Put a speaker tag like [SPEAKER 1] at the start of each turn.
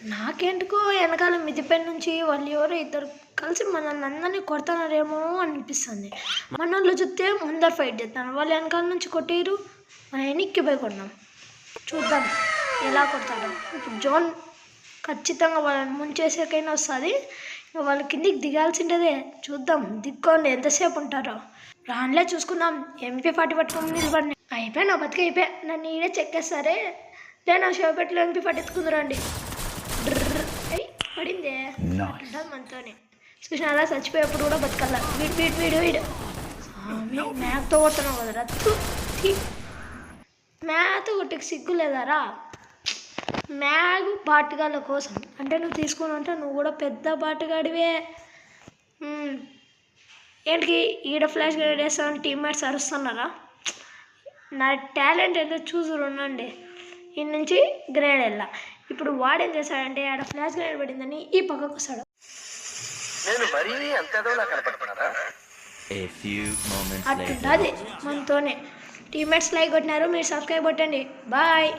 [SPEAKER 1] నాకెందుకో వెనకాల మిదిపై నుంచి వాళ్ళు ఎవరో ఇద్దరు కలిసి మనల్ని అందరినీ కొడతారేమో అనిపిస్తుంది. మన వాళ్ళు చూస్తే ముందర ఫైట్ చేస్తాను, వాళ్ళు వెనకాల నుంచి కొట్టేరు, మనం వెనక్కి పోయి కొడదాం. చూద్దాం ఎలా కొడతారో. ఇప్పుడు జోన్ ఖచ్చితంగా వాళ్ళని ముంచేసేకైనా వస్తుంది. ఇంకా వాళ్ళ కిందికి దిగాల్సిందే. చూద్దాం, దిక్కోండి ఎంతసేపు ఉంటారో. రాన్లే చూసుకుందాం. MP40 పట్టుకుని నిలబడి అయిపోయా, నా బతికి అయిపోయా. నన్ను ఈడే చెక్కేస్తారే. నా షోపెట్లో MP40 ఎత్తుకుందరండి. పడిందే మనతోనే. చూసినారా, చచ్చిపోయేప్పుడు కూడా బతకాల. వీడు మ్యాథ్తో కొడుతున్నావు కదరా. మ్యాథ్ కొట్టికి సిగ్గు లేదారా? మ్యాగ్ బాటుగాళ్ళ కోసం అంటే నువ్వు తీసుకుని అంటే నువ్వు కూడా పెద్ద బాటుగాడివే. ఏంటికి ఈడ ఫ్లాష్ గ్రేడ్ వేస్తాను టీమ్మేట్స్ అరుస్తున్నారా? నా టాలెంట్ ఏదో చూసురు ఉండండి. ఈ నుంచి గ్రేడ్ వెళ్ళా. ఇప్పుడు వాడేం చేశాడంటే ఆడ ఫ్లాష్ గ్రేడ్ పడిందని ఈ పక్కకు వస్తాడు. అట్లుంటుంది మనతోనే. టీమ్మేట్స్ లైక్ కొట్టినారు, మీరు సబ్స్క్రైబ్ కొట్టండి. బాయ్.